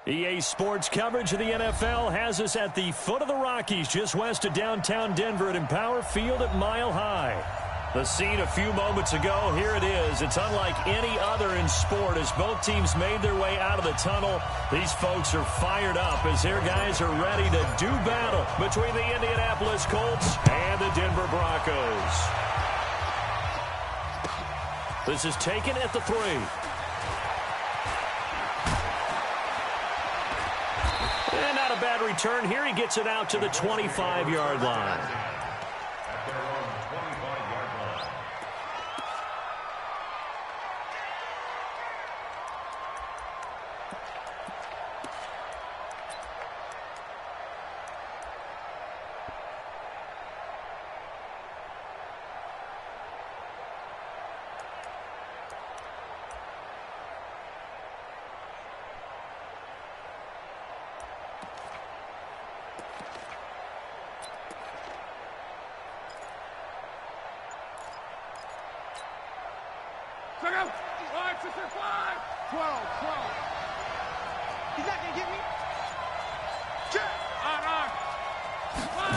EA Sports coverage of the NFL has us at the foot of the Rockies, just west of downtown Denver at Empower Field at Mile High. The scene a few moments ago, here it is. It's unlike any other in sport as both teams made their way out of the tunnel. These folks are fired up as their guys are ready to do battle between the Indianapolis Colts and the Denver Broncos. This is taken at the 3. And not a bad return here. He gets it out to the 25-yard line.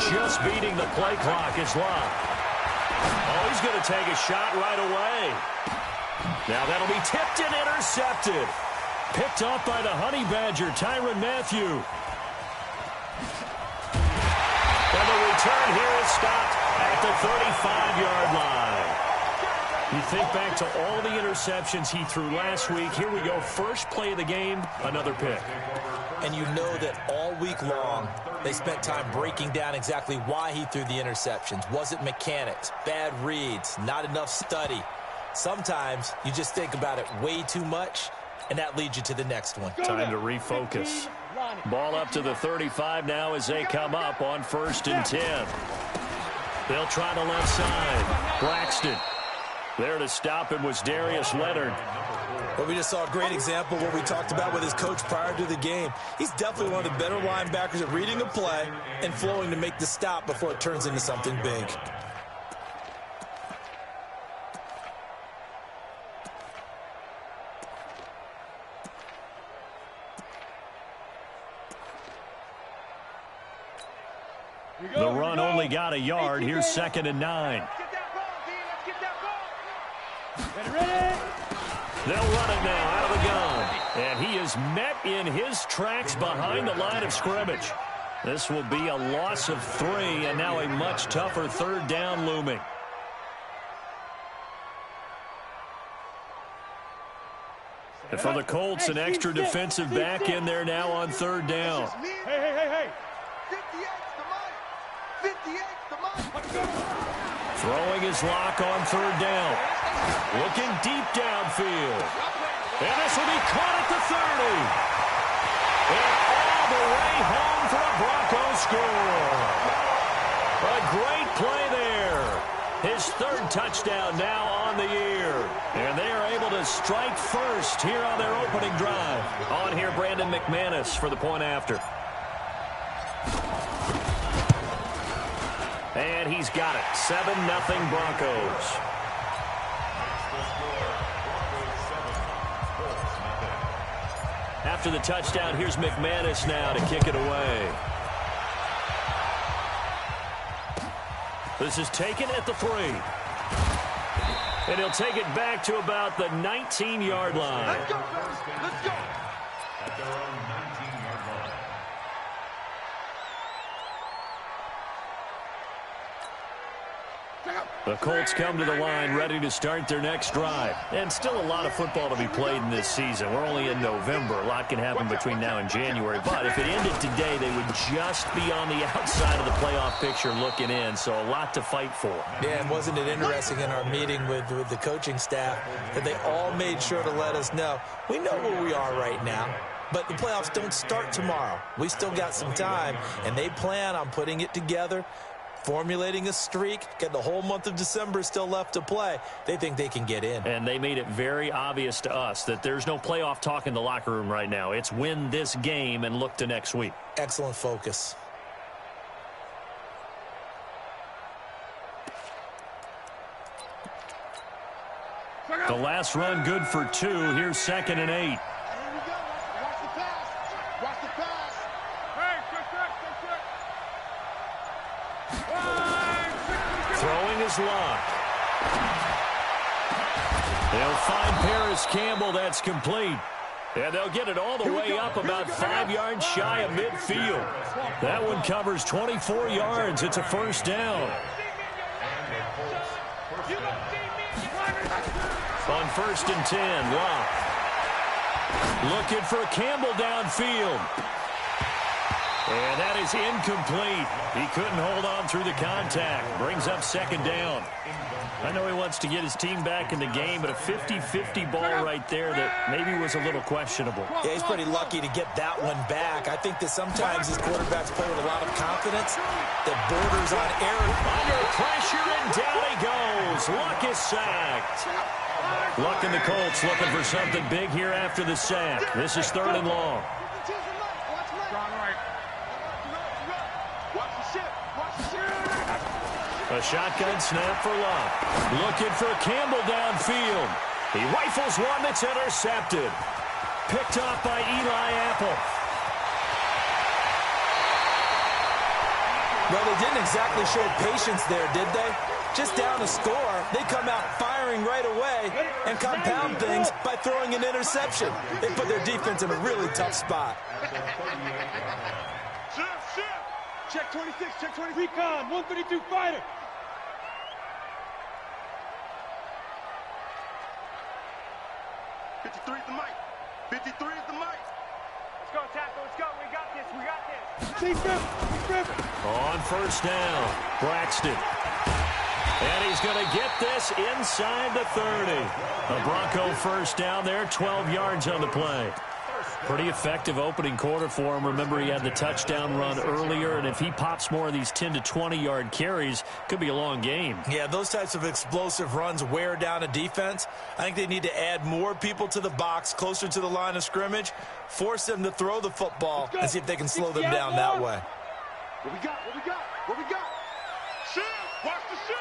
Just beating the play clock is Love. Oh, he's going to take a shot right away. Now that'll be tipped and intercepted. Picked off by the Honey Badger, Tyrann Mathieu. And the return here is stopped at the 35-yard line. You think back to all the interceptions he threw last week. Here we go. First play of the game, another pick. And you know that all week long, they spent time breaking down exactly why he threw the interceptions. Was it mechanics, bad reads, not enough study? Sometimes you just think about it way too much, and that leads you to the next one. Time to refocus. Ball up to the 35 now as they come up on 1st and 10. They'll try the left side. Braxton. There to stop him was Darius Leonard. Well, we just saw a great example of what we talked about with his coach prior to the game. He's definitely one of the better linebackers at reading a play and flowing to make the stop before it turns into something big. The run only got a yard. Here's 2nd and 9. They'll run it now out of the gun. And he is met in his tracks behind the line of scrimmage. This will be a loss of 3, and now a much tougher 3rd down looming. And for the Colts, an extra defensive back in there now on 3rd down. Hey. 58 Throwing his lock on 3rd down. Looking deep downfield. And this will be caught at the 30. And all the way home for a Broncos score. A great play there. His 3rd touchdown now on the year. And they are able to strike first here on their opening drive. On here, Brandon McManus for the point after. And he's got it. 7-0 Broncos. After the touchdown, here's McManus now to kick it away. This is taken at the 3. And he'll take it back to about the 19-yard line. Let's go, let's go. At their own 19-yard line. The Colts come to the line ready to start their next drive. And still a lot of football to be played in this season. We're only in November. A lot can happen between now and January. But if it ended today, they would just be on the outside of the playoff picture looking in. So a lot to fight for. Yeah, and wasn't it interesting in our meeting with the coaching staff that they all made sure to let us know, we know where we are right now. But the playoffs don't start tomorrow. We still got some time, and they plan on putting it together, formulating a streak, getting the whole month of December still left to play. They think they can get in. And they made it very obvious to us that there's no playoff talk in the locker room right now. It's win this game and look to next week. Excellent focus. The last run good for 2. Here's 2nd and 8. is Luck. They'll find Paris Campbell. That's complete. And they'll get it all the way up about 5 yards shy of midfield. That one covers 24 yards. It's a first down. On 1st and 10, Luck. Looking for Campbell downfield. And that is incomplete. He couldn't hold on through the contact. Brings up 2nd down. I know he wants to get his team back in the game, but a 50-50 ball right there that maybe was a little questionable. Yeah, he's pretty lucky to get that one back. I think that sometimes his quarterbacks play with a lot of confidence that borders on error. Under pressure, and down he goes. Luck is sacked. Luck and the Colts looking for something big here after the sack. This is 3rd and long. A shotgun snap for Luck. Looking for Campbell downfield. He rifles one that's intercepted. Picked off by Eli Apple. Well, they didn't exactly show patience there, did they? Just down a score, they come out firing right away and compound things by throwing an interception. They put their defense in a really tough spot. Check 26, check 20. Recon, 132 fighter. Is the mic. 53 is the mic. Let's go, tackle. Let's go. We got this. We got this. On 1st down, Braxton. And he's going to get this inside the 30. A Bronco 1st down there, 12 yards on the play. Pretty effective opening quarter for him. Remember, he had the touchdown run earlier, and if he pops more of these 10 to 20-yard carries, could be a long game. Yeah, those types of explosive runs wear down a defense. I think they need to add more people to the box, closer to the line of scrimmage, force them to throw the football, and see if they can slow them down that way. What we got? What we got? What we got? Shoot! Watch the shoot!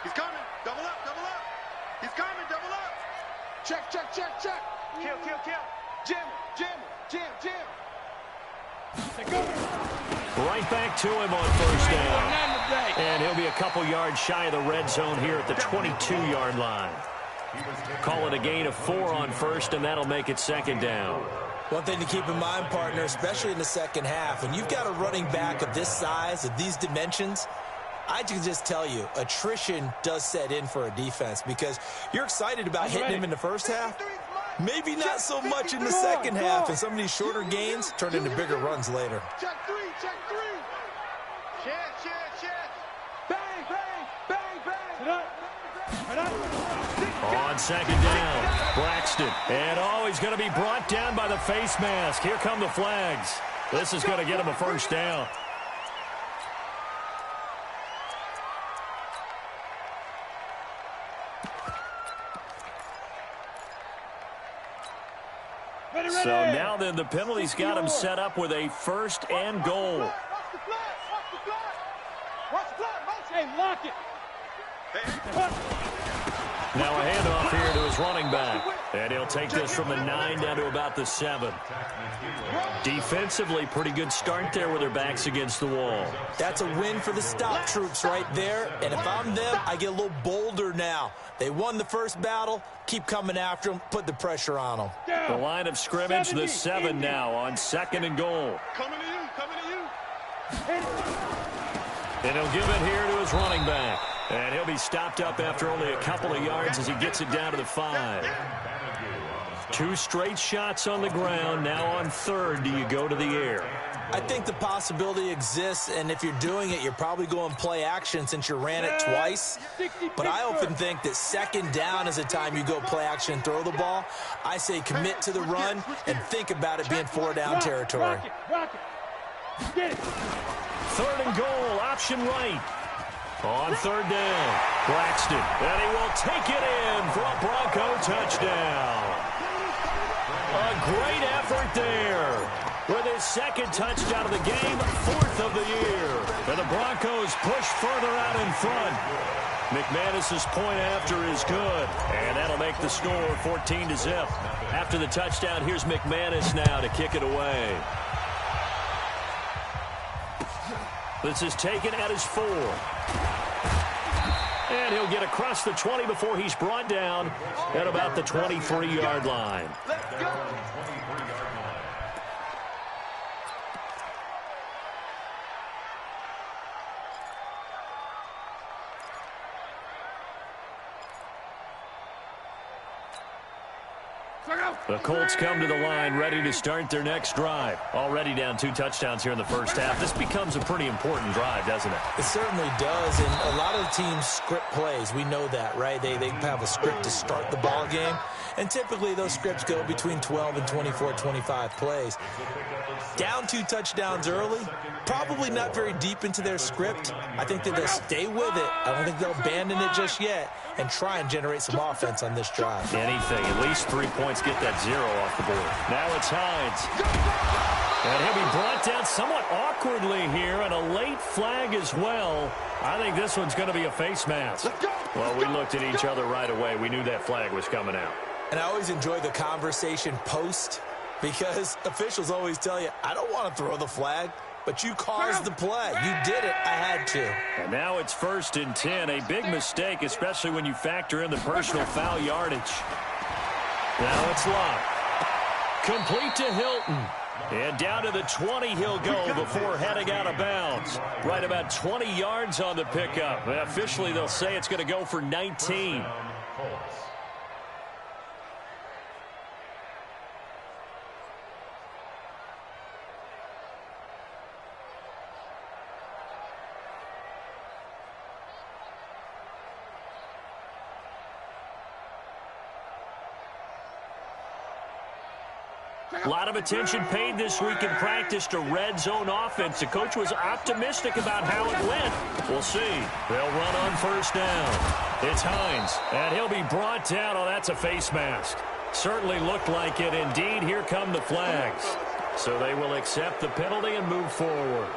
He's coming. Double up, double up. He's coming, double up. Check, check, check, check. Kill, kill, kill. Jam, jam, jam, jam. Right back to him on 1st down. And he'll be a couple yards shy of the red zone here at the 22-yard line. Call it a gain of 4 on 1st, and that'll make it 2nd down. One thing to keep in mind, partner, especially in the second half, when you've got a running back of this size, of these dimensions, I can just tell you, attrition does set in for a defense because you're excited about hitting him in the first half. Maybe not so much in the second half, and some of these shorter gains turn into bigger runs later. Check 3, check 3. Check, check, check. Bang, bang, bang, bang. On 2nd down, Braxton. And he's going to be brought down by the face mask. Here come the flags. This is going to get him a 1st down. So now then the penalty's got him set up with a 1st and goal. Watch the flag, watch the flag. Watch the flag, hey, lock it. Now a handoff here to his running back. And he'll take this from the 9 down to about the 7. Defensively, pretty good start there with their backs against the wall. That's a win for the stop troops right there. And if I'm them, I get a little bolder now. They won the first battle. Keep coming after them. Put the pressure on them. The line of scrimmage, the 7 now on 2nd and goal. Coming to you, coming to you. And he'll give it here to his running back. And he'll be stopped up after only a couple of yards as he gets it down to the 5. 2 straight shots on the ground. Now on 3rd, do you go to the air? I think the possibility exists, and if you're doing it, you're probably going play action since you ran it twice. But I often think that 2nd down is a time you go play action and throw the ball. I say commit to the run and think about it being 4-down territory. Rock it. Get it. 3rd and goal, option right. On 3rd down, Braxton. And he will take it in for a Bronco touchdown. A great effort there. With his 2nd touchdown of the game, 4th of the year. And the Broncos push further out in front. McManus's point after is good. And that'll make the score 14-0. After the touchdown, here's McManus now to kick it away. This is taken at his 4. And he'll get across the 20 before he's brought down at about the 23-yard line. Let's go. The Colts come to the line ready to start their next drive. Already down 2 touchdowns here in the first half. This becomes a pretty important drive, doesn't it? It certainly does, and a lot of teams script plays. We know that, right? They have a script to start the ball game, and typically those scripts go between 12 and 24, 25 plays. Down 2 touchdowns early, probably not very deep into their script. I think that they'll stay with it. I don't think they'll abandon it just yet and try and generate some offense on this drive. Anything, at least 3 points, get that 0 off the board. Now it's Hines. And he'll be brought down somewhat awkwardly here, and a late flag as well. I think this one's going to be a face mask. Well, we looked at each other right away. We knew that flag was coming out. And I always enjoy the conversation post, because officials always tell you, I don't want to throw the flag, but you caused the play. You did it. I had to. And now it's 1st and 10. A big mistake, especially when you factor in the personal foul yardage. Now it's Locke. Complete to Hilton. And down to the 20 he'll go before heading out of bounds. Right about 20 yards on the pickup. And officially they'll say it's going to go for 19. A lot of attention paid this week in practice to red zone offense. The coach was optimistic about how it went. We'll see. They'll run on 1st down. It's Hines, and he'll be brought down. Oh, that's a face mask. Certainly looked like it. Indeed, here come the flags. So they will accept the penalty and move forward.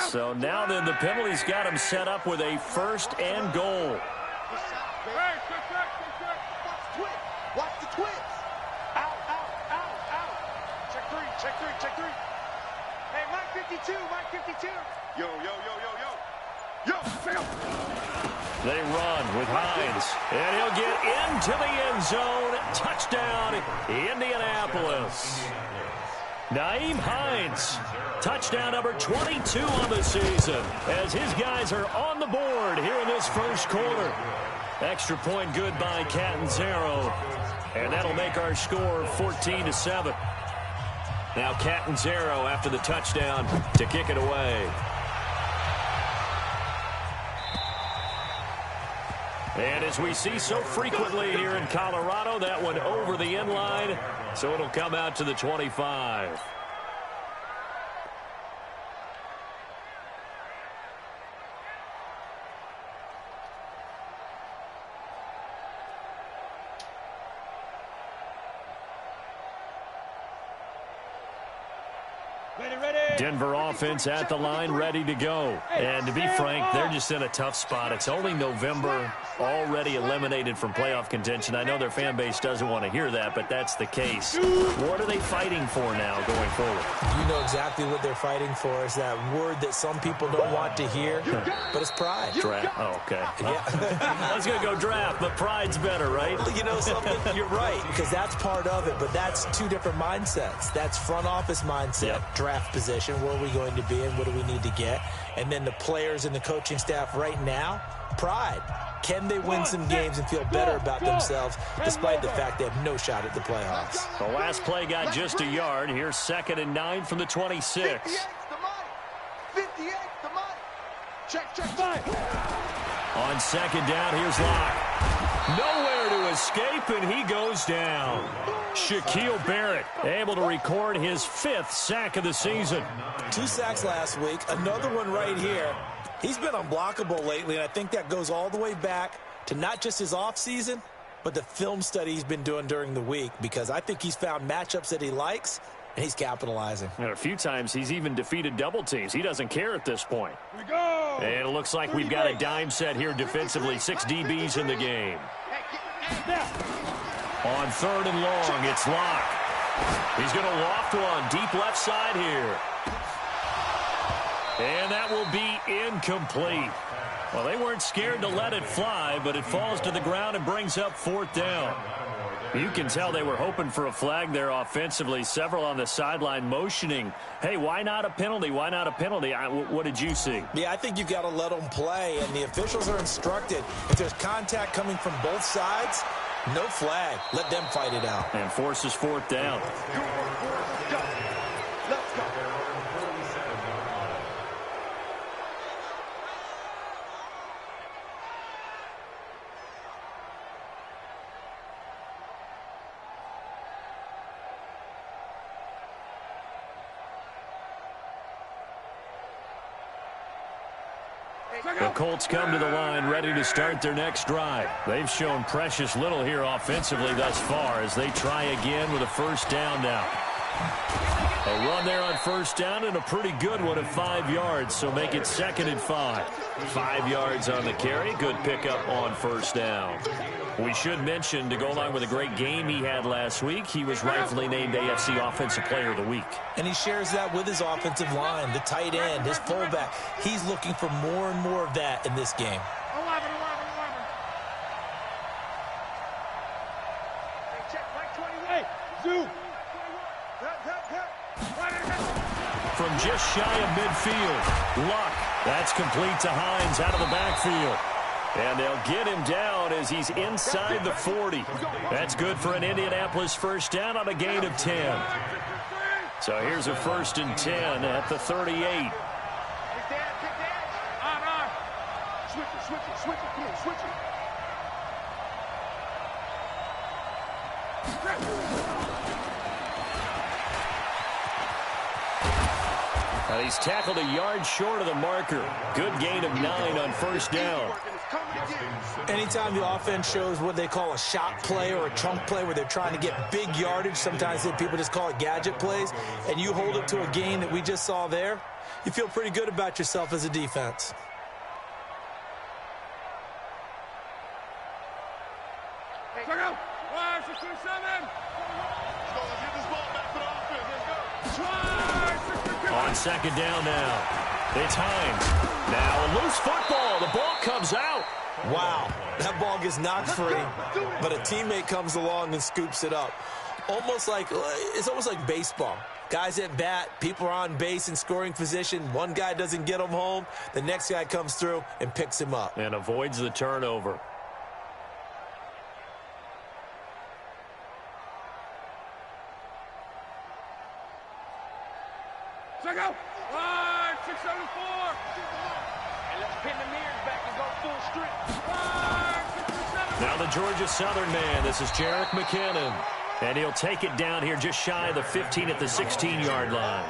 So now then the penalty's got him set up with a 1st and goal. Watch the twins. Out. Check three. Hey, Mike 52. Yo. They run with Hines, and he'll get into the end zone. Touchdown, Indianapolis. Nyheim Hines, touchdown number 22 on the season, as his guys are on the board here in this first quarter. Extra point good by Catanzaro, and that'll make our score 14-7. Now Catanzaro after the touchdown to kick it away. And as we see so frequently here in Colorado, that one over the end line, so it'll come out to the 25. Denver offense at the line, ready to go. And to be frank, they're just in a tough spot. It's only November, already eliminated from playoff contention. I know their fan base doesn't want to hear that, but that's the case. What are they fighting for now going forward? You know exactly what they're fighting for. Is that word that some people don't want to hear, but it's pride. Draft. Oh, okay. Yeah. I was going to go draft, but pride's better, right? You know something? You're right, because that's part of it, but that's 2 different mindsets. That's front office mindset, draft position. Where are we going to be and what do we need to get? And then the players and the coaching staff right now, pride. Can they win some games and feel better about themselves despite the fact they have no shot at the playoffs? The last play got just a yard. Here's 2nd and 9 from the 26. 58's the money. Check. On 2nd down, here's Locke. Nowhere to escape, and he goes down. Shaquille Barrett able to record his 5th sack of the season. 2 sacks last week, another one right here. He's been unblockable lately, and I think that goes all the way back to not just his offseason, but the film study he's been doing during the week, because I think he's found matchups that he likes, and he's capitalizing. And a few times he's even defeated double teams. He doesn't care at this point. Here we go. And it looks like we've got a dime set here defensively. 6 DBs in the game. On 3rd and long, it's Locke. He's going to loft one deep left side here. And that will be incomplete. Well, they weren't scared to let it fly, but it falls to the ground and brings up 4th down. You can tell they were hoping for a flag there offensively. Several on the sideline motioning, hey, why not a penalty? Why not a penalty? What did you see? Yeah, I think you've got to let them play, and the officials are instructed. If there's contact coming from both sides, no flag. Let them fight it out. And forces 4th down. Let's go. The Colts come to the line ready to start their next drive. They've shown precious little here offensively thus far as they try again with a 1st down now. A run there on 1st down and a pretty good one of 5 yards, so make it 2nd and 5. 5 yards on the carry. Good pickup on 1st down. We should mention, to go along with a great game he had last week, he was rightfully named AFC Offensive Player of the Week. And he shares that with his offensive line, the tight end, his fullback. He's looking for more and more of that in this game. 11. Check, Mike 21. Hey, Zoo. From just shy of midfield, Luck. That's complete to Hines out of the backfield. And they'll get him down as he's inside the 40. That's good for an Indianapolis 1st down on a gain of 10. So here's a 1st and 10 at the 38. On. Switch it, come on, switch it. Now he's tackled a yard short of the marker. Good gain of 9 on 1st down. Anytime the offense shows what they call a shot play or a chunk play where they're trying to get big yardage, sometimes people just call it gadget plays, and you hold it to a gain that we just saw there, you feel pretty good about yourself as a defense. Check out. 627. On 2nd down now. It's Hines. Now a loose football. The ball comes out. Wow, that ball gets knocked free, but a teammate comes along and scoops it up. It's almost like baseball. Guys at bat, people are on base in scoring position. One guy doesn't get him home. The next guy comes through and picks him up. And avoids the turnover. Check out. 674. And let's pin the mirrors back and go full strip. 677. Now the Georgia Southern man. This is Jerick McKinnon. And he'll take it down here just shy of the 15 at the 16-yard line.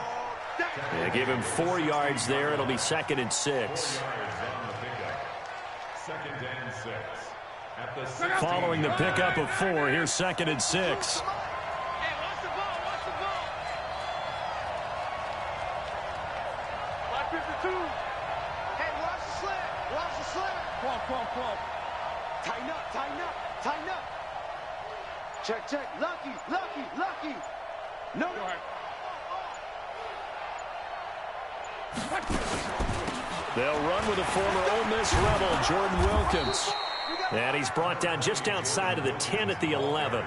Yeah, give him 4 yards there. It'll be 2nd and 6. Following the pickup of 4, here's 2nd and 6. Tighten up. Check. Lucky. No. They'll run with the former Ole Miss Rebel, Jordan Wilkins. And he's brought down just outside of the 10 at the 11.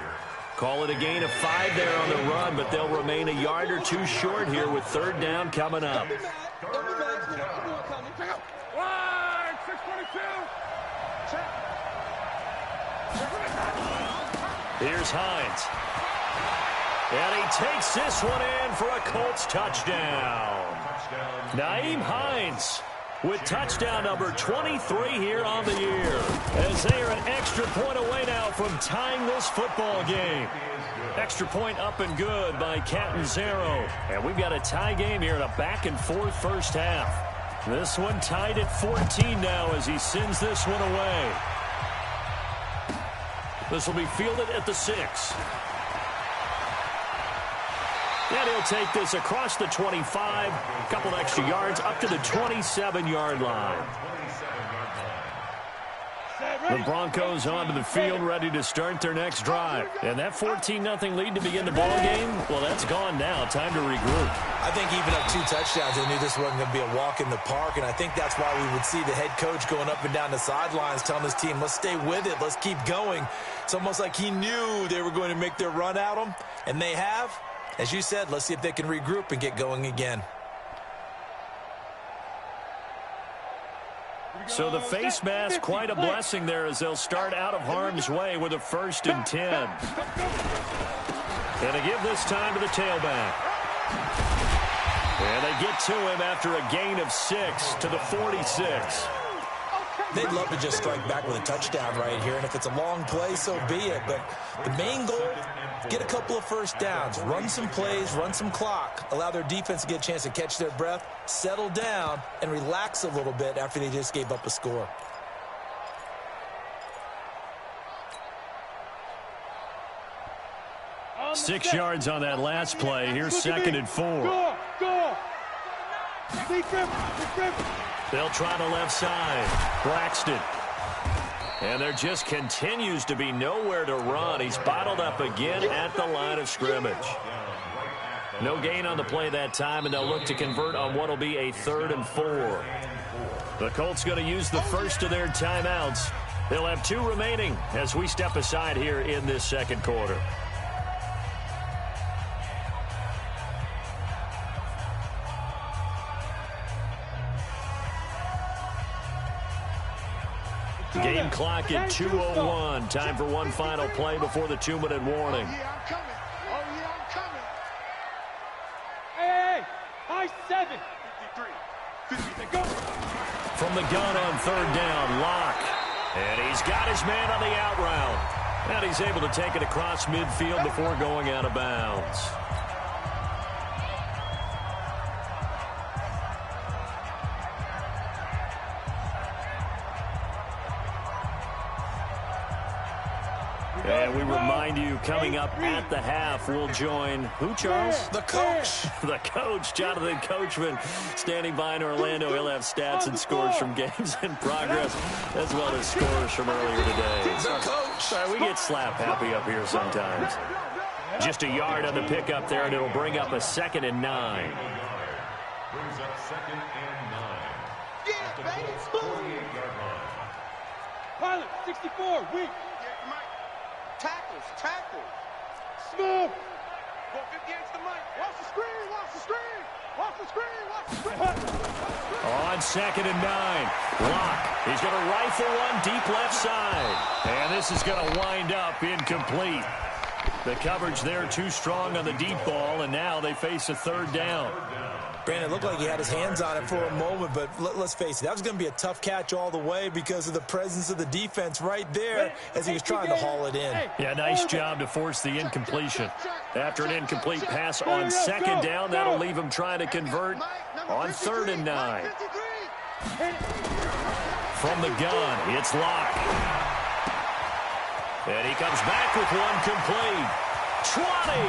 Call it a gain of 5 there on the run, but they'll remain a yard or 2 short here with 3rd down coming up. 622. Here's Hines. And he takes this one in for a Colts touchdown. Nyheim Hines with touchdown number 23 here on the year, as they are an extra point away now from tying this football game. Extra point up and good by Catanzaro. And we've got a tie game here in a back-and-forth 1st half. This one tied at 14 now as he sends this one away. This will be fielded at the 6. And he'll take this across the 25, a couple extra yards up to the 27-yard line. The Broncos onto the field, ready to start their next drive. And that 14-0 lead to begin the ball game, well, that's gone now. Time to regroup. I think even up 2 touchdowns, they knew this wasn't going to be a walk in the park, and I think that's why we would see the head coach going up and down the sidelines telling his team, let's stay with it, let's keep going. It's almost like he knew they were going to make their run at him, and they have. As you said, let's see if they can regroup and get going again. So the face mask, quite a blessing there as they'll start out of harm's way with a 1st and 10. And they give this time to the tailback. And they get to him after a gain of 6 to the 46. They'd love to just strike back with a touchdown right here, and if it's a long play, so be it. But the main goal, get a couple of first downs, run some plays, run some clock, allow their defense to get a chance to catch their breath, settle down, and relax a little bit after they just gave up a score. On 6 yards on that last play. Here's 2nd and 4. Go. They'll try the left side. Braxton. And there just continues to be nowhere to run. He's bottled up again at the line of scrimmage. No gain on the play that time, and they'll look to convert on what will be a 3rd and 4. The Colts going to use the first of their timeouts. They'll have 2 remaining as we step aside here in this 2nd quarter. Game clock at 2:01. Time for one final play before the 2-minute warning. Oh, yeah, I'm coming. Oh, yeah, I'm coming. Hey, high 7. 53. Go. From the gun on 3rd down, Locke. And he's got his man on the out route. And he's able to take it across midfield before going out of bounds. And we remind you, coming up at the half, we'll join who, Charles? The coach. The coach, Jonathan Coachman, standing by in Orlando. He'll have stats and scores from games in progress, as well as scores from earlier today. The coach. Sorry, we get slap happy up here sometimes. Just a yard on the pickup there, and it'll bring up a 2nd and 9. Brings up 2nd and 9. Yeah, baby. 48-yard line. Pilot, 64, weak. Tackles. Smooth. Go 50 against the mic. Watch the screen. Watch the screen. On 2nd and 9, Locke. He's going to rifle one deep left side. And this is going to wind up incomplete. The coverage there too strong on the deep ball, and now they face a 3rd down. Brandon, it looked like he had his hands on it for a moment, but let's face it, that was going to be a tough catch all the way because of the presence of the defense right there as he was trying to haul it in. Yeah, nice job to force the incompletion. After an incomplete pass on 2nd down, that'll leave him trying to convert on 3rd and 9. From the gun, it's Locke. And he comes back with one complete. 20.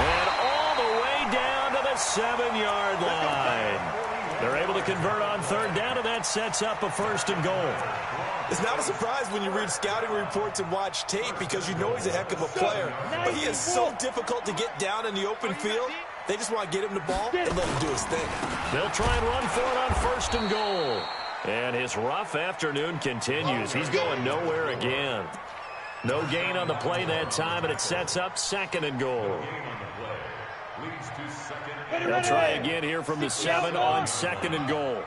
And all the way down to the 7-yard line. They're able to convert on 3rd down, and that sets up a 1st and goal. It's not a surprise when you read scouting reports and watch tape because you know he's a heck of a player. But he is so difficult to get down in the open field. They just want to get him the ball and let him do his thing. They'll try and run for it on 1st and goal. And his rough afternoon continues. He's going nowhere again. No gain on the play that time, and it sets up 2nd and goal. They'll try again here from the 7 on 2nd and goal.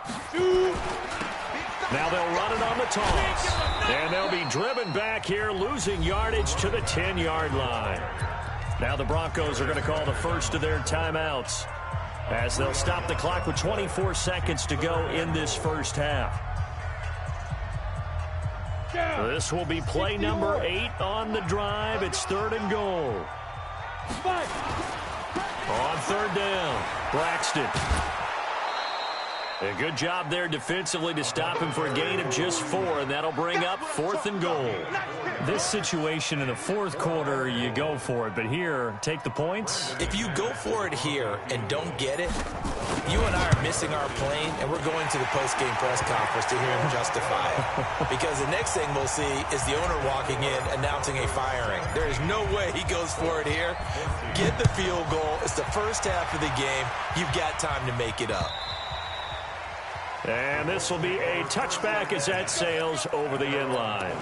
Now they'll run it on the toss. And they'll be driven back here, losing yardage to the 10-yard line. Now the Broncos are going to call the first of their timeouts as they'll stop the clock with 24 seconds to go in this first half. This will be play number 8 on the drive. It's 3rd and goal. On 3rd down, Braxton. A good job there defensively to stop him for a gain of just 4, and that'll bring up 4th and goal. This situation in the 4th quarter, you go for it, but here, take the points. If you go for it here and don't get it, You and I are missing our plane, and we're going to the post-game press conference to hear him justify it. Because the next thing we'll see is the owner walking in announcing a firing. There is no way he goes for it here. Get the field goal. It's the first half of the game. You've got time to make it up. And this will be a touchback as that sails over the end line.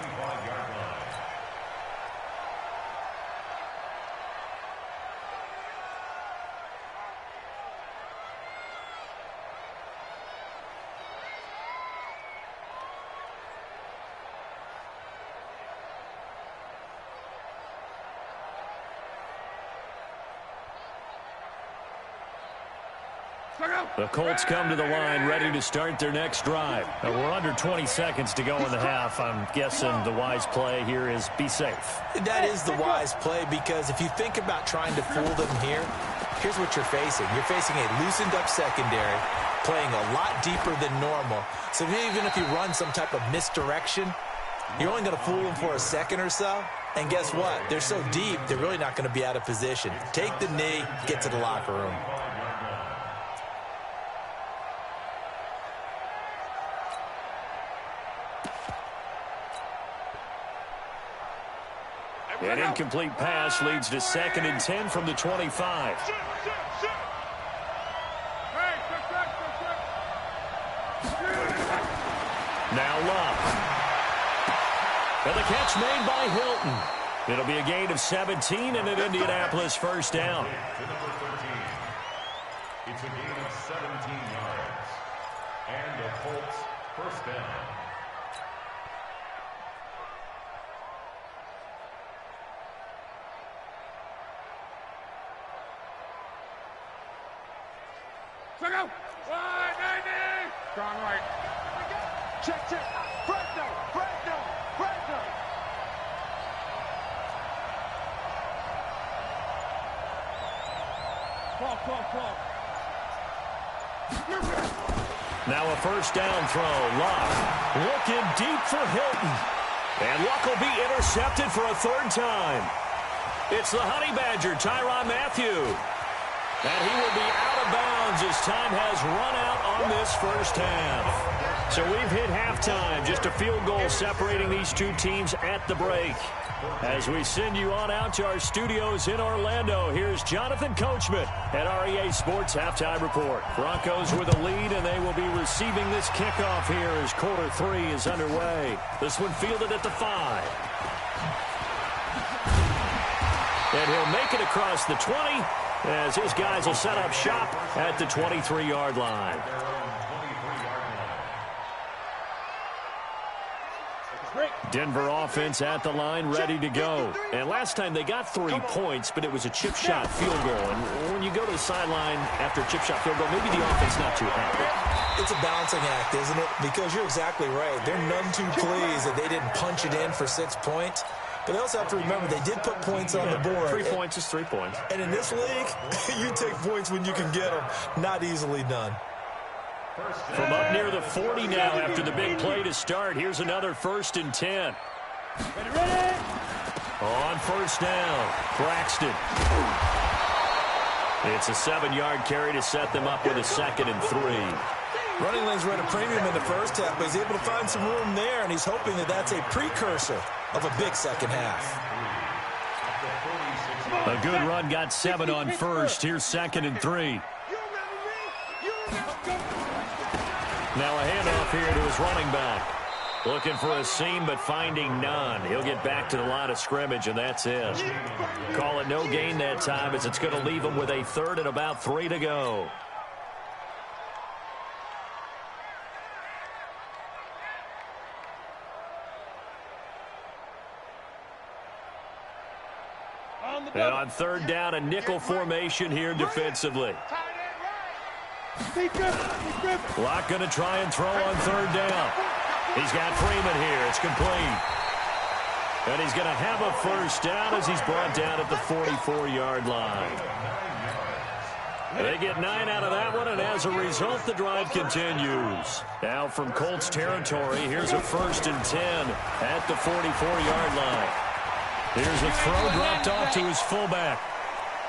The Colts come to the line ready to start their next drive. We're under 20 seconds to go in the half. I'm guessing the wise play here is be safe. That is the wise play, because if you think about trying to fool them here, here's what you're facing. You're facing a loosened up secondary, playing a lot deeper than normal. So even if you run some type of misdirection, you're only going to fool them for a second or so. And guess what? They're so deep, they're really not going to be out of position. Take the knee, get to the locker room. An incomplete pass leads to 2nd and 10 from the 25. Now Love. And the catch made by Hilton. It'll be a gain of 17 and an Indianapolis first down. It's a gain of 17 yards. And the Colts first down. Strong right. Check. Fresno. Call. Now a first down throw. Luck looking deep for Hilton. And Luck will be intercepted for a 3rd time. It's the Honey Badger, Tyrann Mathieu. And he will be out of bounds as time has run out on this first half. So we've hit halftime. Just a field goal separating these two teams at the break. As we send you on out to our studios in Orlando, here's Jonathan Coachman at REA Sports Halftime Report. Broncos with a lead, and they will be receiving this kickoff here as quarter 3 is underway. This one fielded at the 5. And he'll make it across the 20. As his guys will set up shop at the 23-yard line. Denver offense at the line, ready to go. And last time they got 3 points, but it was a chip shot field goal. And when you go to the sideline after a chip shot field goal, maybe the offense not too happy. It's a balancing act, isn't it? Because you're exactly right. They're none too pleased that they didn't punch it in for 6 points. But they also have to remember they did put points on the board. 3 points is 3 points. And in this league, you take points when you can get them. Not easily done. From up near the 40 now after the big play to start. Here's another 1st and 10. Ready. On first down, Braxton. It's a 7-yard carry to set them up with a 2nd and 3. Running lanes were at a premium in the first half, but he's able to find some room there, and he's hoping that that's a precursor of a big second half. A good run got 7 on first. Here's 2nd and 3. Now a handoff here to his running back. Looking for a seam, but finding none. He'll get back to the line of scrimmage, and that's it. Call it no gain that time, as it's going to leave him with a 3rd and about 3 to go. And on 3rd down, a nickel formation here defensively. Locke going to try and throw on 3rd down. He's got Freeman here. It's complete. And he's going to have a first down as he's brought down at the 44-yard line. They get 9 out of that one, and as a result, the drive continues. Now from Colts territory, here's a 1st and 10 at the 44-yard line. Here's a throw dropped off to his fullback.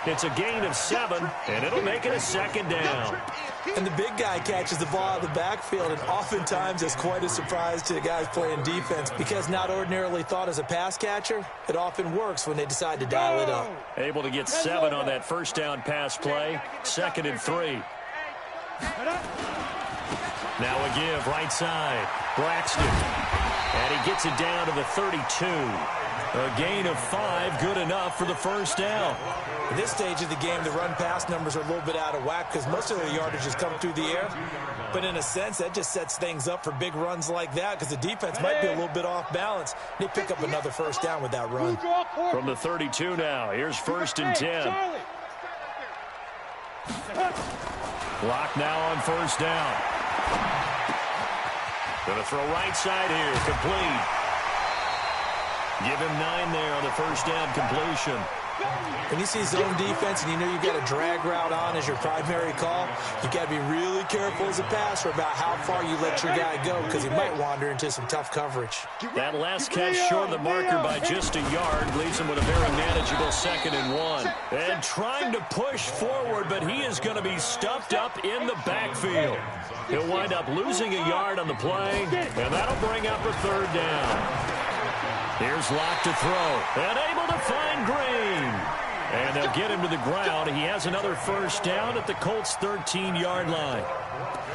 It's a gain of 7, and it'll make it a second down. And the big guy catches the ball out of the backfield, and oftentimes it's quite a surprise to the guys playing defense because not ordinarily thought as a pass catcher, it often works when they decide to dial it up. Able to get 7 on that first down pass play. 2nd and 3. Now a give right side. Braxton. And he gets it down to the 32. A gain of 5, good enough for the first down. At this stage of the game, the run-pass numbers are a little bit out of whack because most of the yardage has come through the air. But in a sense, that just sets things up for big runs like that because the defense might be a little bit off balance. They pick up another first down with that run. From the 32 now, here's 1st and 10. Lock now on first down. Going to throw right side here, complete. Give him 9 there on the first down completion. When you see zone defense and you know you've got a drag route on as your primary call, you've got to be really careful as a passer about how far you let your guy go because he might wander into some tough coverage. That last catch short of the marker by just a yard leaves him with a very manageable 2nd and 1. And trying to push forward, but he is going to be stuffed up in the backfield. He'll wind up losing a yard on the play, and that'll bring up a 3rd down. Here's Locke to throw, and able to find Green. And they'll get him to the ground. He has another first down at the Colts' 13-yard line.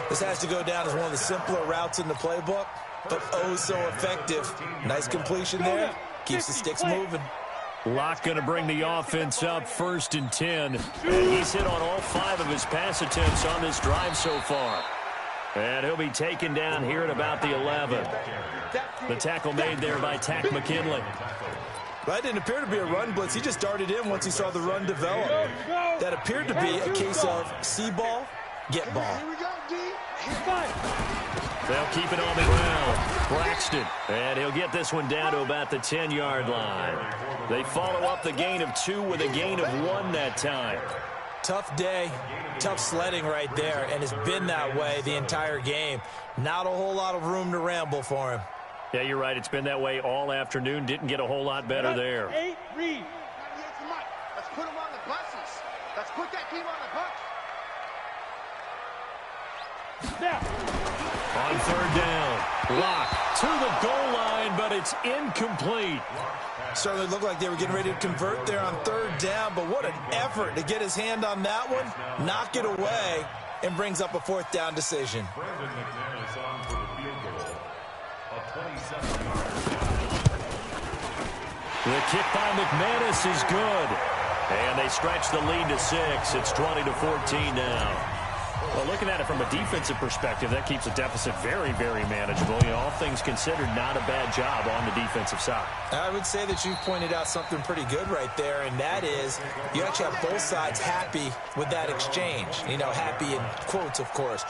This has to go down as one of the simpler routes in the playbook, but oh so effective. Nice completion there. Keeps the sticks moving. Locke going to bring the offense up 1st and 10. And he's hit on all 5 of his pass attempts on this drive so far. And he'll be taken down here at about the 11. The tackle made there by Tack McKinley. That didn't appear to be a run blitz. He just darted in once he saw the run develop. That appeared to be a case of see ball, get ball. They'll keep it on the ground. Braxton. And he'll get this one down to about the 10-yard line. They follow up the gain of 2 with a gain of 1 that time. Tough day, tough sledding right there, and it's been that way the entire game. Not a whole lot of room to ramble for him. Yeah, you're right. It's been that way all afternoon. Didn't get a whole lot better there. Let's put them on the buses. Let's put that team on the bus. On 3rd down, Locke to the goal line, but it's incomplete. Certainly looked like they were getting ready to convert there on 3rd down, but what an effort to get his hand on that one, knock it away, and brings up a 4th down decision. The kick by McManus is good. And they stretch the lead to 6. It's 20-14 now. Well, looking at it from a defensive perspective, that keeps the deficit very, very manageable. You know, all things considered, not a bad job on the defensive side. I would say that you've pointed out something pretty good right there, and that is you actually have both sides happy with that exchange. You know, happy in quotes, of course.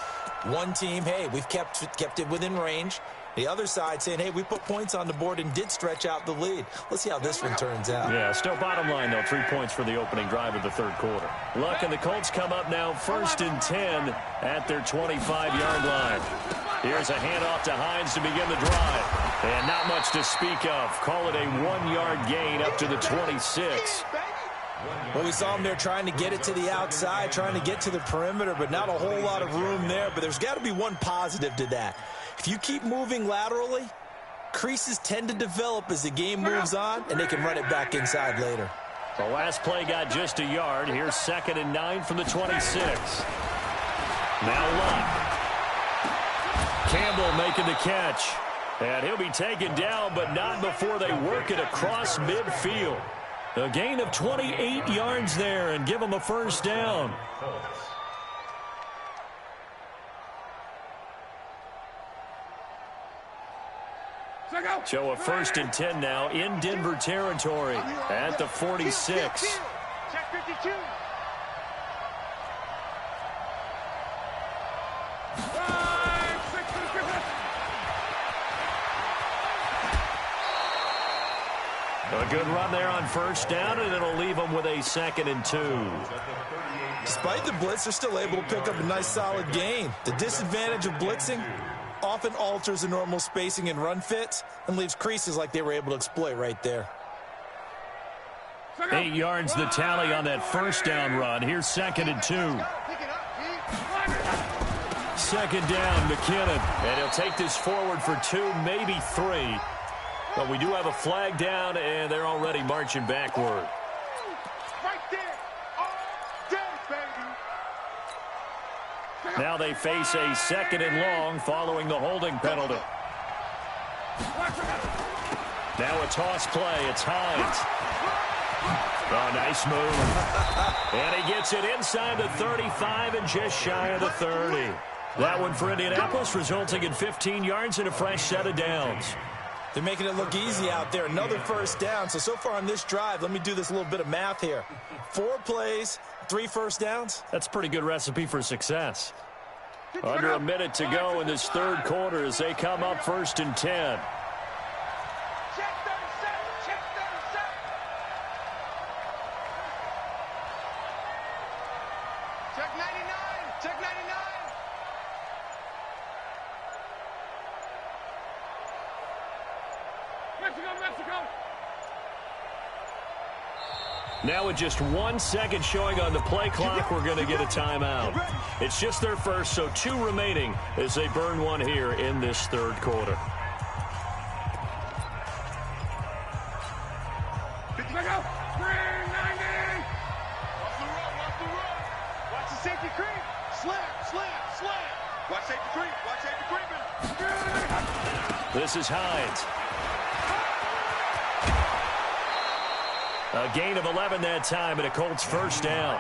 One team, hey, we've kept it within range. The other side saying, hey, we put points on the board and did stretch out the lead. Let's see how this one turns out. Yeah, still bottom line, though, 3 points for the opening drive of the 3rd quarter. Luck and the Colts come up now 1st and 10 at their 25-yard line. Here's a handoff to Hines to begin the drive. And not much to speak of. Call it a 1-yard gain up to the 26. Well, we saw him there trying to get it to the outside, trying to get to the perimeter, but not a whole lot of room there. But there's got to be one positive to that. If you keep moving laterally, creases tend to develop as the game moves on, and they can run it back inside later. The last play got just a yard. Here's 2nd and 9 from the 26. Now Luck. Campbell making the catch. And he'll be taken down, but not before they work it across midfield. A gain of 28 yards there and give them a first down. So a 1st and 10 now in Denver territory at the 46. Check 52. A good run there on first down, and it'll leave them with a 2nd and 2. Despite the blitz, they're still able to pick up a nice solid gain. The disadvantage of blitzing often alters the normal spacing and run fits and leaves creases like they were able to exploit right there. 8 yards the tally on that first down run. Here's 2nd and 2. Second down, McKinnon. And he'll take this forward for 2, maybe 3. But we do have a flag down, and they're already marching backward. Right there. All day, baby. Now they face a 2nd and long following the holding penalty. Now a toss play. It's Hines. Oh, nice move. And he gets it inside the 35 and just shy of the 30. That one for Indianapolis, resulting in 15 yards and a fresh set of downs. They're making it look easy out there. Another first down. So far on this drive, let me do this little bit of math here. 4 plays, 3 first downs. That's a pretty good recipe for success. Under a minute to go in this third quarter as they come up 1st and 10. Check 37. Check 37. Check 99. Check 99. Mexico. Now with just 1 second showing on the play clock, we're going to get a timeout. It's just their first, so 2 remaining as they burn one here in this third quarter. Mexico. 390. Watch the run. Watch the safety creep. Slam. Watch safety creep. Watch safety creeping. This is Hines. A gain of 11 that time and a Colts first down.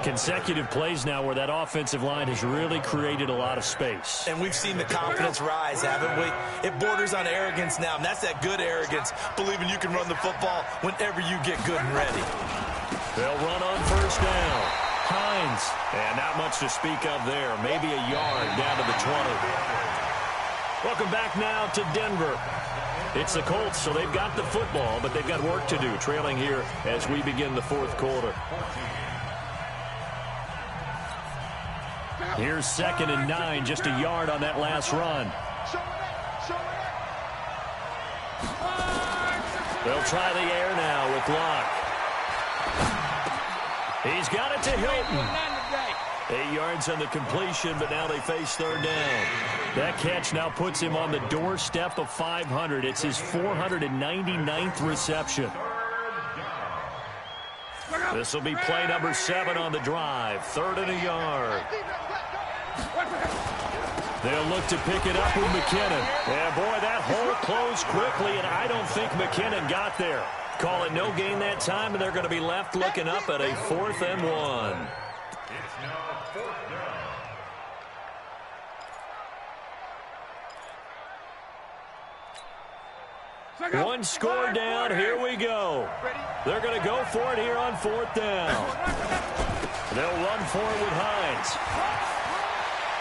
Consecutive plays now where that offensive line has really created a lot of space. And we've seen the confidence rise, haven't we? It borders on arrogance now, and that's that good arrogance, believing you can run the football whenever you get good and ready. They'll run on first down. Hines. And not much to speak of there. Maybe a yard down to the 20. Welcome back now to Denver. It's the Colts, so they've got the football, but they've got work to do, trailing here as we begin the fourth quarter. Here's 2nd and 9, just a yard on that last run. They'll try the air now with Locke. He's got it to Hilton. 8 yards on the completion, but now they face third down. That catch now puts him on the doorstep of 500. It's his 499th reception. This will be play number 7 on the drive. 3rd and a yard. They'll look to pick it up with McKinnon. Yeah, boy, that hole closed quickly, and I don't think McKinnon got there. Call it no gain that time, and they're going to be left looking up at a 4th and 1. It's now 4th down. One score down. Here we go. They're going to go for it here on 4th down. They'll run for it with Hines.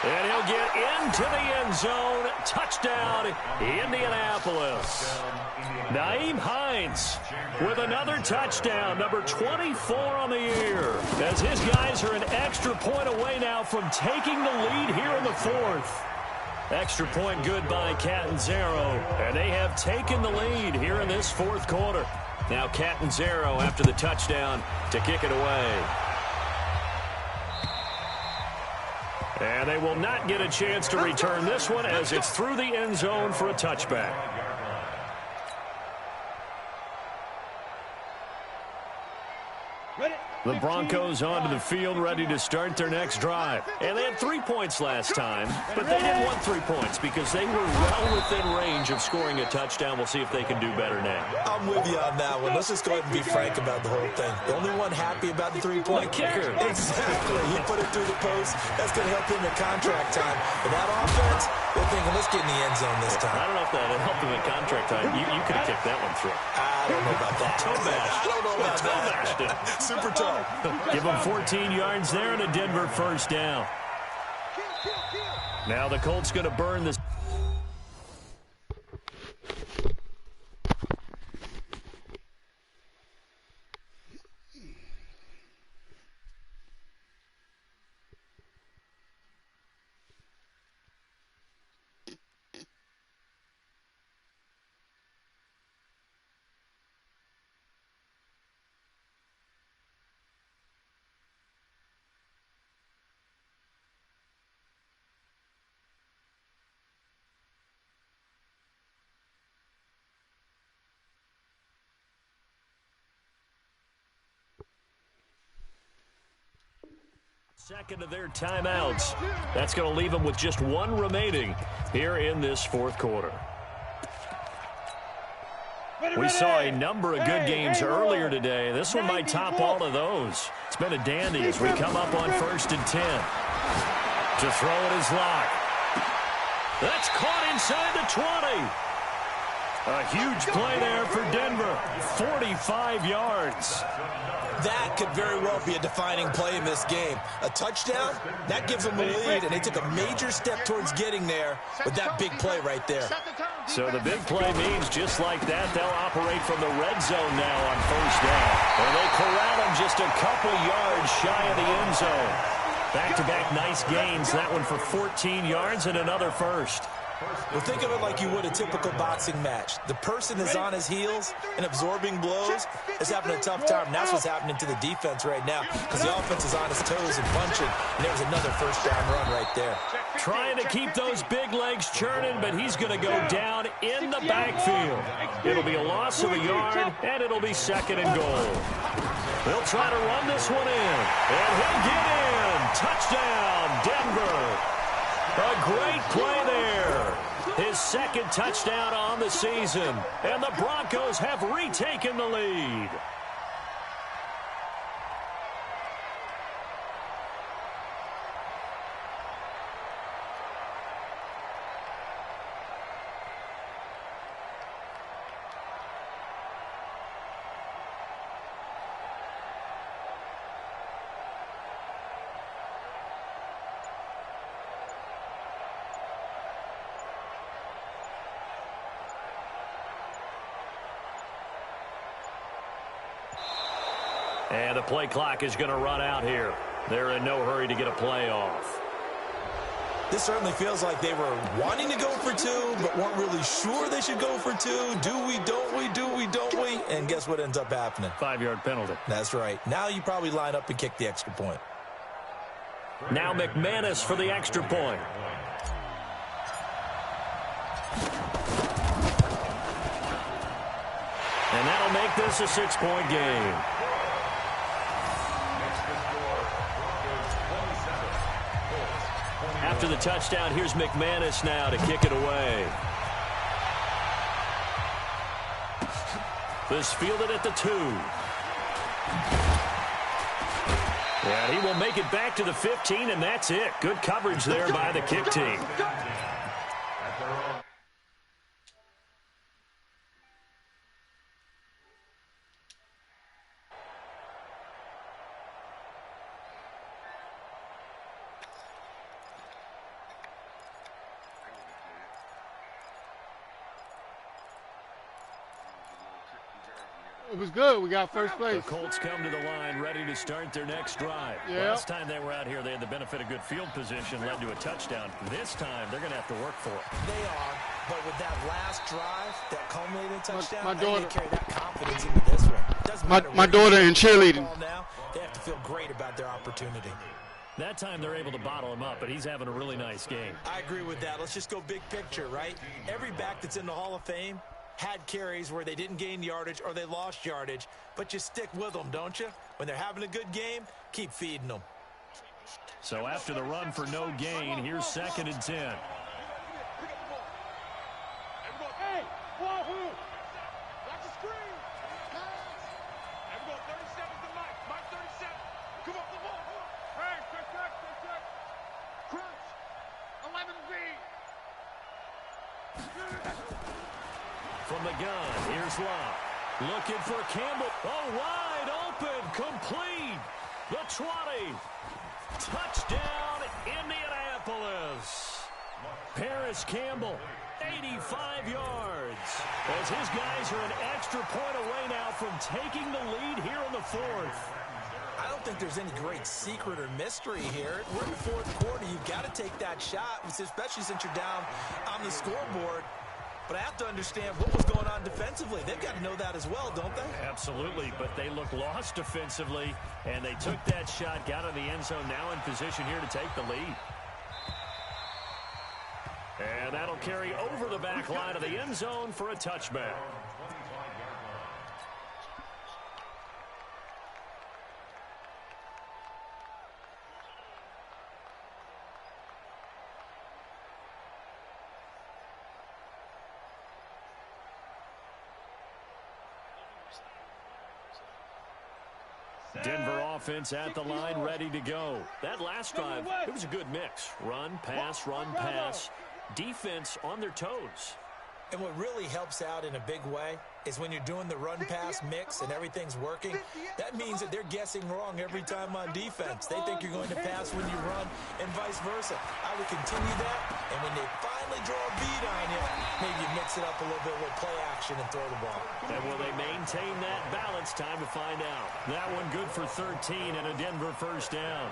And he'll get into the end zone. Touchdown, Indianapolis. Nyheim Hines with another touchdown, number 24 on the year, as his guys are an extra point away now from taking the lead here in the 4th. Extra point good by Catanzaro, and they have taken the lead here in this 4th quarter. Now Catanzaro after the touchdown to kick it away. And they will not get a chance to return this one as it's through the end zone for a touchback. The Broncos onto the field ready to start their next drive. And they had 3 points last time, but they didn't want 3 points because they were well within range of scoring a touchdown. We'll see if they can do better now. I'm with you on that one. Let's just go ahead and be frank about the whole thing. The only one happy about the 3-point kicker. Exactly. He put it through the post. That's going to help him in contract time. But that offense, they're thinking, let's get in the end zone this time. I don't know if that helped him in contract time. You could have kicked that one through. I don't know about that. Toe bash. I don't know about that. Super toe. Give them 14 yards there and a Denver first down. Now the Colts going to burn this. Second of their timeouts. That's going to leave them with just one remaining here in this fourth quarter. We saw a number of good games earlier today. This one might top all of those. It's been a dandy as we come up on 1st and 10. To throw it is Locke. That's caught inside the 20. A huge play there for Denver. 45 yards. That could very well be a defining play in this game. A touchdown, that gives them a lead, and they took a major step towards getting there with that big play right there. So the big play means just like that, they'll operate from the red zone now on 1st down. And they corral him just a couple yards shy of the end zone. Back-to-back nice gains. That one for 14 yards and another first. Well, think of it like you would a typical boxing match. The person is on his heels and absorbing blows is having a tough time. And that's what's happening to the defense right now because the offense is on his toes and punching. And there's another first down run right there. Trying to keep those big legs churning, but he's going to go down in the backfield. It'll be a loss of a yard, and it'll be 2nd and goal. They'll try to run this one in, and he'll get in. Touchdown, Denver. A great play there. His 2nd touchdown on the season. And the Broncos have retaken the lead. And the play clock is going to run out here. They're in no hurry to get a play off. This certainly feels like they were wanting to go for 2, but weren't really sure they should go for 2. Do we, don't we, do we, don't we? And guess what ends up happening? 5-yard penalty. That's right. Now you probably line up and kick the extra point. Now McManus for the extra point. And that'll make this a 6-point game. After the touchdown, here's McManus now to kick it away. This fielded at the 2. And he will make it back to the 15, and that's it. Good coverage there by the kick team. It was good. We got first place. The Colts come to the line ready to start their next drive. Yep. Last time they were out here, they had the benefit of good field position, led to a touchdown. This time, they're going to have to work for it. They are, but with that last drive, that culminating touchdown, my daughter, they carry that confidence into this one. Doesn't matter my daughter in cheerleading. Now, they have to feel great about their opportunity. That time, they're able to bottle him up, but he's having a really nice game. I agree with that. Let's just go big picture, right? Every back that's in the Hall of Fame had carries where they didn't gain yardage or they lost yardage, but you stick with them, don't you? When they're having a good game, keep feeding them. So after the run for no gain, here's 2nd and 10. Hey, Wahoo! Watch the screen! Everyone, 37 to Mike. Mike, 37. Come on, come on. Hey, check. Crunch. 11B. From the gun, here's Locke. Looking for Campbell. Oh, wide open, complete. The 20. Touchdown, Indianapolis. Paris Campbell, 85 yards. As his guys are an extra point away now from taking the lead here in the 4th. I don't think there's any great secret or mystery here. We're in the 4th quarter. You've got to take that shot, especially since you're down on the scoreboard. But I have to understand what was going on defensively. They've got to know that as well, don't they? Absolutely, but they look lost defensively, and they took that shot, got in the end zone, now in position here to take the lead. And that'll carry over the back line of the end zone for a touchback. Denver offense at the line, ready to go. That last drive, it was a good mix. Run, pass. Defense on their toes. And what really helps out in a big way is when you're doing the run-pass mix and everything's working, that means that they're guessing wrong every time on defense. They think you're going to pass when you run and vice versa. I would continue that, and when they finally draw a beat on you, maybe you mix it up a little bit with play action and throw the ball. And will they maintain that balance? Time to find out. That one good for 13 and a Denver first down.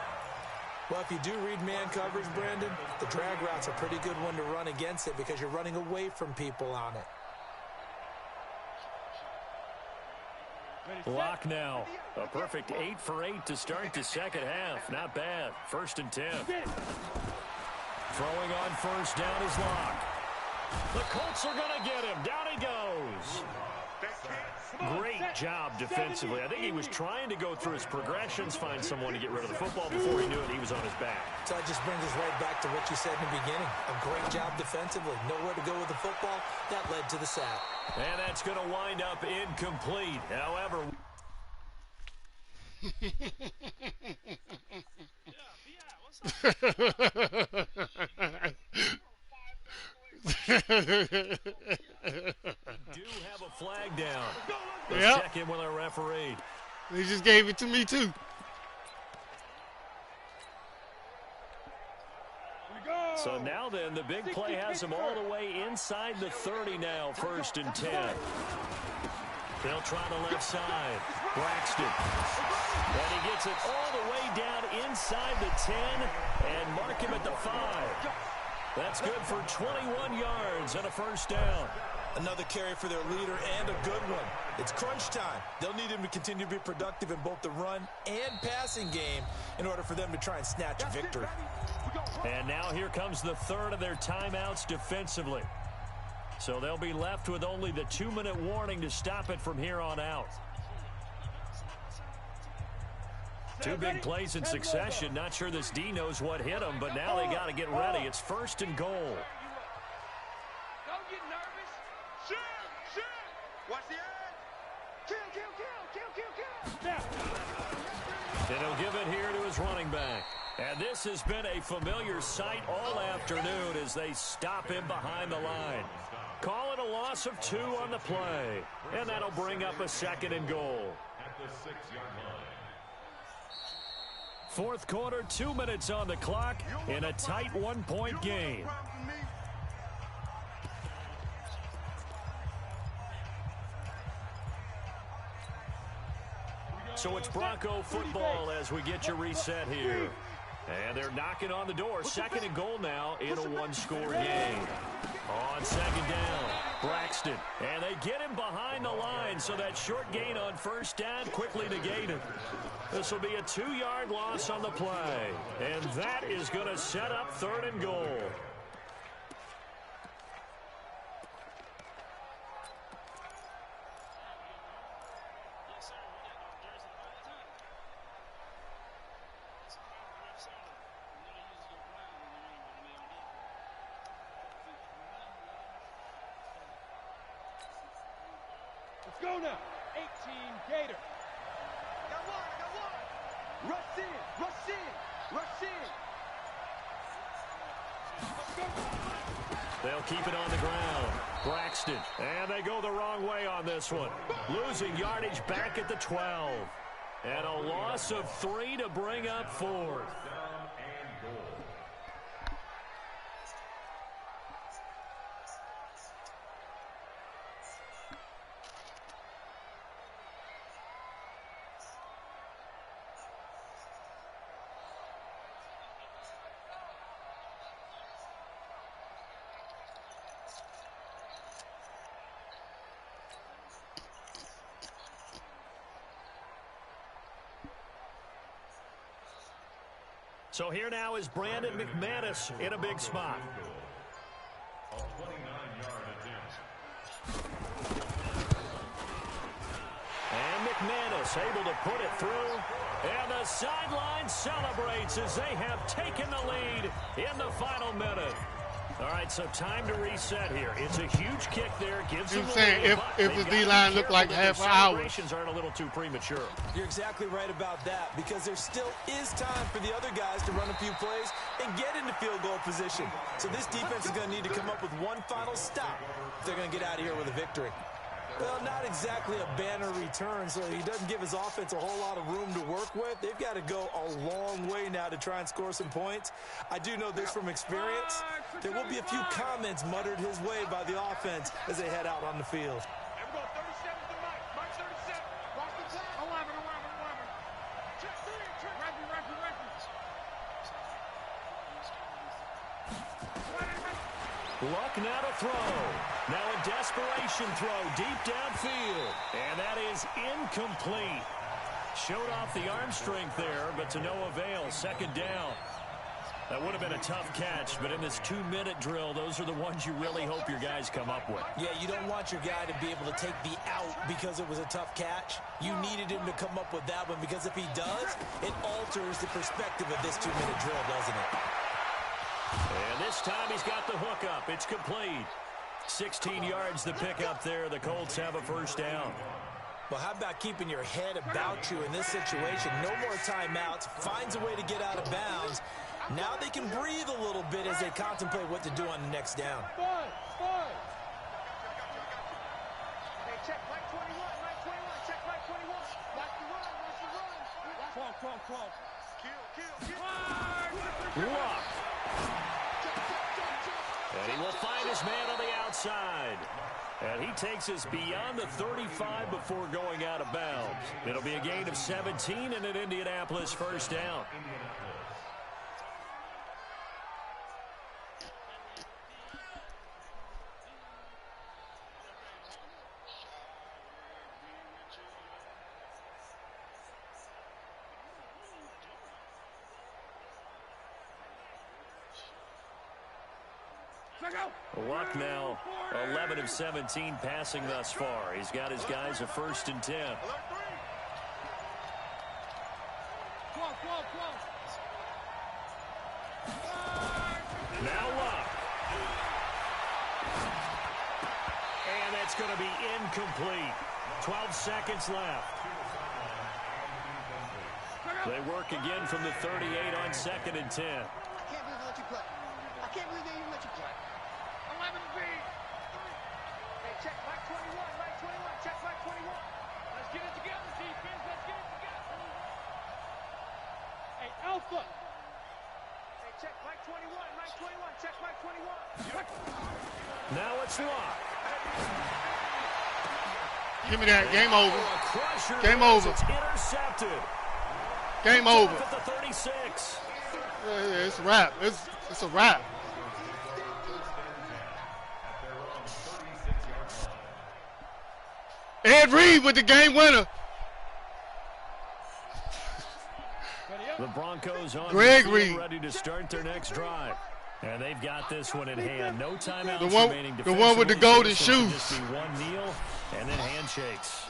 Well, if you do read man coverage, Brandon, the drag route's a pretty good one to run against it because you're running away from people on it. Lock now. A perfect 8 for 8 to start the second half. Not bad. 1st and 10. Throwing on first down is Lock. The Colts are going to get him. Down he goes. Great job defensively. I think he was trying to go through his progressions, find someone to get rid of the football. Before he knew it, he was on his back. So that just brings us right back to what you said in the beginning. A great job defensively. Nowhere to go with the football. That led to the sack. And that's going to wind up incomplete. However... do have a flag down. Let's check in with our referee. They just gave it to me, too. So now then, the big play has him all the way inside the 30 now, 1st and 10. They'll try the left side. Braxton. And he gets it all the way down inside the 10 and mark him at the 5. That's good for 21 yards and a first down. Another carry for their leader and a good one. It's crunch time. They'll need him to continue to be productive in both the run and passing game in order for them to try and snatch a victory. And now here comes the 3rd of their timeouts defensively. So they'll be left with only the 2-minute warning to stop it from here on out. 2 big plays in succession. Not sure this D knows what hit them, but now they got to get ready. It's 1st and goal. Don't get nervous. Shoot! Watch the edge! Kill! And he'll give it here to his running back. And this has been a familiar sight all afternoon as they stop him behind the line. Call it a loss of 2 on the play. And that'll bring up a 2nd and goal. At the 6-yard line. 4th quarter, 2 minutes on the clock in a tight 1-point game. So it's Bronco football as we get you reset here. And they're knocking on the door. 2nd and goal now in a 1-score game. On 2nd down, Braxton. And they get him behind the line, so that short gain on 1st down quickly negated. This will be a 2-yard loss on the play. And that is going to set up 3rd and goal. Let's go now. 18 Gator. I got one! Rush in! They'll keep it on the ground. Braxton. And they go the wrong way on this one. Losing yardage back at the 12. And a loss of 3 to bring up 4th. So here now is Brandon McManus in a big spot. A 29-yard attempt. And McManus able to put it through. And the sideline celebrates as they have taken the lead in the final minute. All right, so time to reset here. It's a huge kick there. Gives He them was the saying lead, if but the they've D-line gotta be looked like careful that half an their hour. celebrations aren't a little too premature. You're exactly right about that, because there still is time for the other guys to run a few plays and get into field goal position. So this defense is going to need to come up with one final stop if they're going to get out of here with a victory. Well, not exactly a banner return, so he doesn't give his offense a whole lot of room to work with. They've got to go a long way now to try and score some points. I do know this from experience. There will be a few comments muttered his way by the offense as they head out on the field. Here we go, 37 to Mike. Mike 37. Watch the clock. 11. Check 3. Referee. Luck now to throw. Now a desperation throw deep downfield. And that is incomplete. Showed off the arm strength there, but to no avail. Second down. That would have been a tough catch, but in this 2-minute drill, those are the ones you really hope your guys come up with. Yeah, you don't want your guy to be able to take the out because it was a tough catch. You needed him to come up with that one, because if he does, it alters the perspective of this 2-minute drill, doesn't it? And this time he's got the hook up. It's complete. 16 yards the pickup there. The Colts have a first down. Well, how about keeping your head about you in this situation? No more timeouts. Finds a way to get out of bounds. Now they can breathe a little bit as they contemplate what to do on the next down. Hey, check Mike 21. Check Mike 21. Watch the run. Close. Luck. And he will find his man on the outside. And he takes us beyond the 35 before going out of bounds. It'll be a gain of 17 and an Indianapolis first down. Luck now 11 of 17 passing thus far. He's got his guys a 1st and 10. Now Luck. And that's going to be incomplete. 12 seconds left. They work again from the 38 on 2nd and 10. I can't believe they let you play. I can't believe they even let you play. 11 feet. Hey, check Mike 21. Check Mike 21. Let's get it together, defense. Let's get it together. Hey, Alpha. Hey, check Mike 21. Check Mike 21. Now it's Luck. Give me that. Game over. A crusher. Game over. It's intercepted. Game over. At the 36. Yeah, it's a wrap. It's a wrap. Ed Reed with the game winner. The Broncos on Greg the Reed. field ready to start their next drive. And they've got this one in hand. No timeouts The one- remaining. the one with the defensively, golden so this will shoes. Just be one kneel and then handshakes.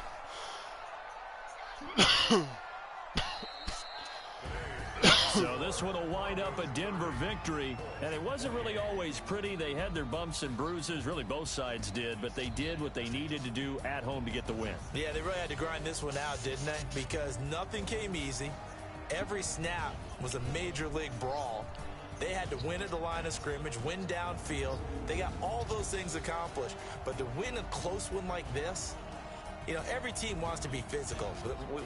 So this one will wind up a Denver victory. And it wasn't really always pretty. They had their bumps and bruises. Really, both sides did. But they did what they needed to do at home to get the win. Yeah, they really had to grind this one out, didn't they? Because nothing came easy. Every snap was a major league brawl. They had to win at the line of scrimmage, win downfield. They got all those things accomplished. But to win a close one like this, you know, every team wants to be physical.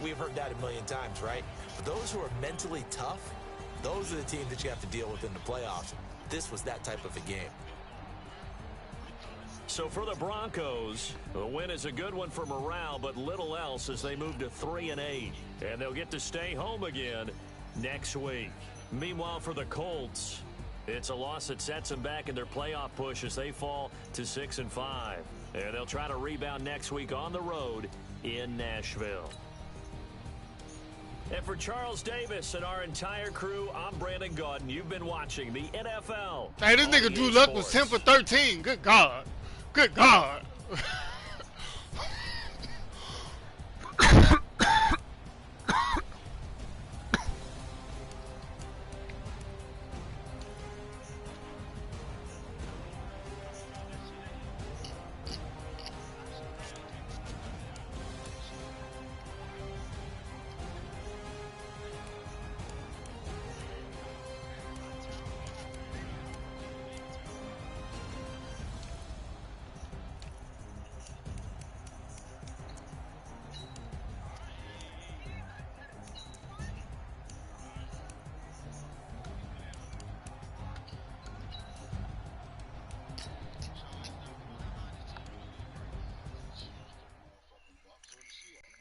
We've heard that a million times, right? But those who are mentally tough, those are the teams that you have to deal with in the playoffs. This was that type of a game. So for the Broncos, the win is a good one for morale, but little else as they move to 3-8. And they'll get to stay home again next week. Meanwhile, for the Colts, it's a loss that sets them back in their playoff push as they fall to 6-5. And they'll try to rebound next week on the road in Nashville. And for Charles Davis and our entire crew, I'm Brandon Gaudin. You've been watching the NFL. Hey, this nigga Drew Luck was 10 for 13. Good God. Good God.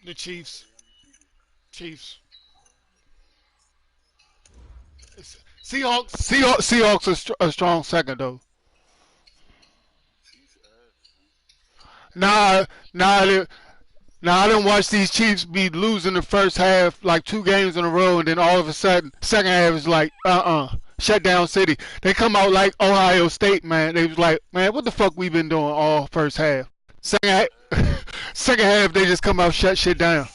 The Chiefs. Chiefs. Seahawks are a strong second though. Nah, nah, Now I didn't watch these Chiefs be losing the first half like 2 games in a row, and then all of a sudden, second half is like, shut down city. They come out like Ohio State, man. They was like, man, what the fuck we been doing all first half? Second half, they just come out shut shit down.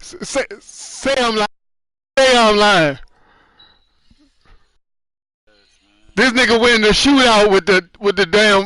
Say I'm lying. Say I'm lying. This nigga win the shootout with the damn